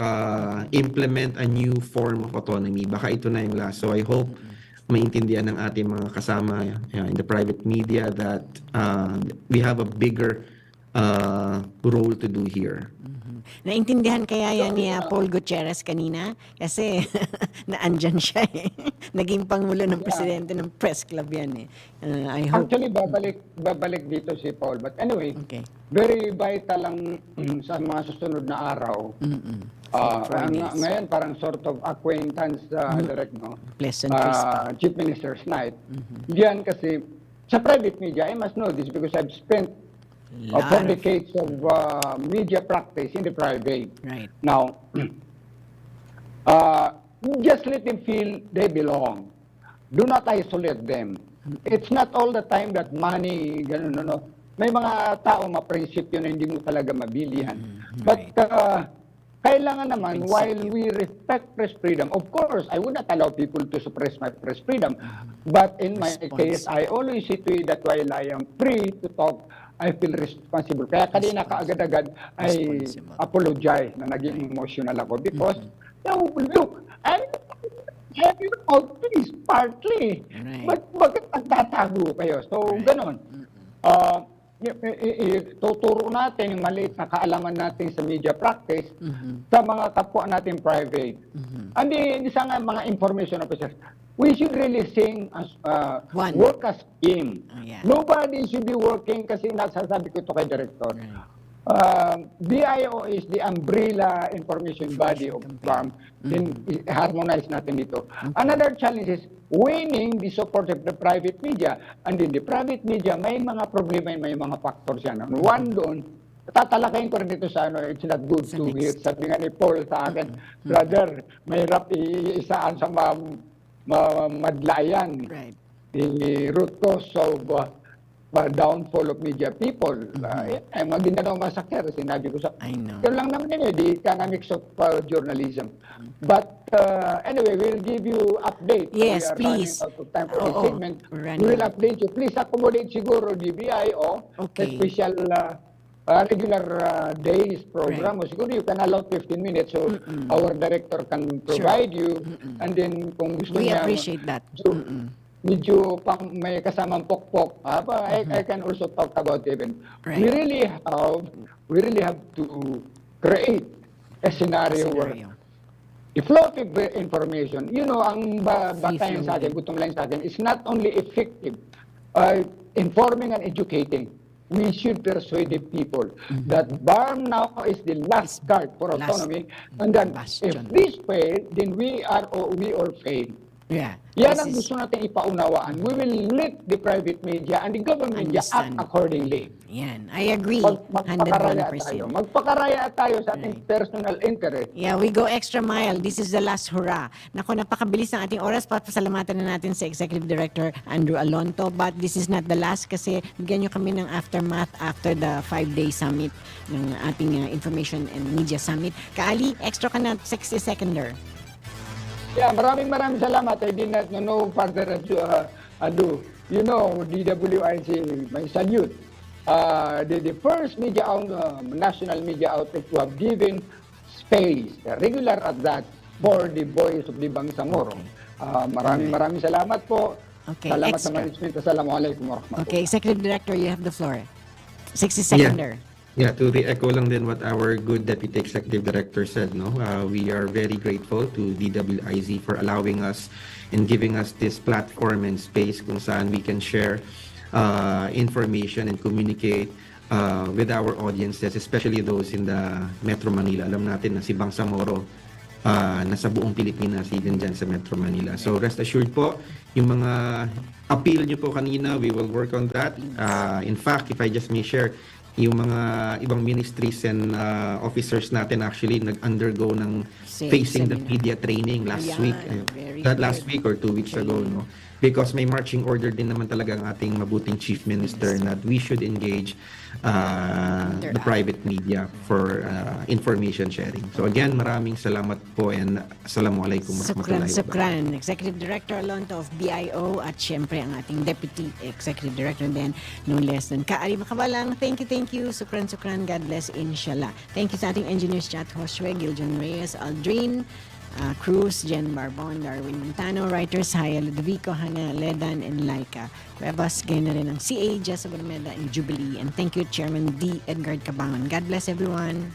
implement a new form of autonomy. Baka ito na yung last. So I hope maintindihan ng ating mga kasama in the private media that we have a bigger role to do here. Naintindihan kaya yan ni Paul Gutierrez kanina? Kasi naandyan siya eh. Naging pangulo ng presidente ng press club yan eh. I hope. Actually, babalik dito si Paul. But anyway, Okay. very vital lang sa mga susunod na araw. Ngayon, parang sort of acquaintance direct, no? Pleasant whisper. Chief Minister's Night. Yan kasi, sa private media, I must know this because I've spent 4 decades of media practice in the private. Right. Now, just let them feel they belong. Do not isolate them. It's not all the time that money, ganun, no. May mga tao maprinsipyo na hindi mo talaga mabilihan. But kailangan naman, while we respect press freedom, of course, I would not allow people to suppress my press freedom. But in my case, I always see to it that while I am free to talk, I feel responsible. Kaya kanina kaagad-agad, I apologize na naging emotional ako because, look, I'm having about this partly. Right. But bakit nagtatago kayo? So, ganon. Tuturo natin yung maliit na kaalaman natin sa media practice sa mga kapwa natin private. Hindi sa mga information officers. We should really sing as work as team. Yeah. Nobody should be working kasi nasasabi ko ito kay Director. BIO is the umbrella information body of BARM. Then harmonize natin dito. Another challenge is winning the support of the private media. And in the private media, may mga problema, may mga factors yan. One doon, tatalakayin ko rin dito sa it's not good to hear. Sabi nga ni Paul sa akin, brother, mahirap isaan sa madlayan. Right. The root cause of downfall of media people. Ay Maguindanao Massacre, sinabi ko sa... I know. Yun lang naman yun the economics of journalism. But anyway, we'll give you update. Yes, We are please. running out of time for this segment. running We will out. update you. Please accommodate siguro the BIO, Okay. the special regular days program. O siguro you can allow 15 minutes so our director can provide you. And then kung gusto We niya... appreciate that. Medyo pang may kasamang pokpok. I can also talk about even. Right. We really have to create a scenario where the flow of information, ang batayan sa akin, butong line sa akin, is not only effective informing and educating. We should persuade the people that BARM now is the last card for autonomy, and then if this fail, then we all fail. Yeah. Yan ang gusto natin ipaunawaan. We will let the private media and the government media act accordingly. Yan. I agree. Magpakaraya 101%. tayo. Magpakaraya tayo sa ating personal interest. Yeah, we go extra mile. This is the last hurrah. Naku, napakabilis ng ating oras. Pasalamatan na natin sa Executive Director Andrew Alonto. But this is not the last kasi bigyan nyo kami ng aftermath after the 5-day summit ng ating Information and Media Summit. Kaali, extra ka na 60-seconder. Yeah, maraming salamat. I did not know further ado. You know, DWIC, may salute. The first media national media outlet to have given space, regular at that, for the voice of the Bangsamoro. Maraming salamat po. Okay, Salamat extra. sa management. Assalamualaikum warahmatullahi. Okay, Executive Director, you have the floor. 60-seconder. Yeah, to re-echo lang din what our good Deputy Executive Director said, no? We are very grateful to DWIZ for allowing us and giving us this platform and space kung saan we can share information and communicate with our audiences, especially those in the Metro Manila. Alam natin na si Bangsamoro nasa buong Pilipinas, even dyan sa Metro Manila. So rest assured po, yung mga appeal nyo po kanina, we will work on that. In fact, if I just may share, yung mga ibang ministries and officers natin actually nag-undergo ng facing the media training last week. Last week or 2 weeks ago, no? Because may marching order din naman talaga ang ating mabuting Chief Minister that we should engage the private media for information sharing. So again, maraming salamat po and assalamualaikum warahmatullahi wabarakatuh. Sukran. Executive Director Alonto of BIO at syempre ang ating Deputy Executive Director din, no less than Kaari Makabalang. Thank you. Sukran. God bless, inshallah. Thank you sa ating engineers chat, Joshua, Giljon Reyes, Aldrin, Cruz, Jen Barbon, Darwin Montano, writers Haya Ludovico, Hannah Ledan, and Laika Cuevas, gaya na rin ang CA, Jessa Bermeda, and Jubilee. And thank you, Chairman D. Edgar Cabangon. God bless everyone.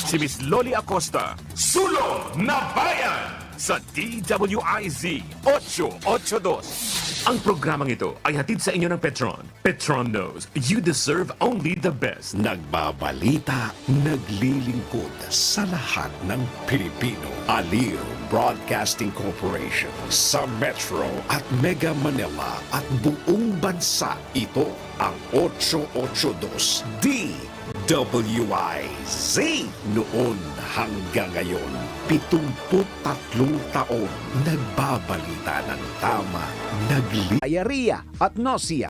si Miss Loli Acosta. Sulong na Bayan sa DWIZ 882. Ang programang ito ay hatid sa inyo ng Petron. Petron knows you deserve only the best. Nagbabalita, naglilingkod sa lahat ng Pilipino. Aliw Broadcasting Corporation sa Metro at Mega Manila at buong bansa. Ito ang 882 DWIZ. Noon hanggang ngayon, 73 taon nagbabalita ng tama, Ayariya at Nosia.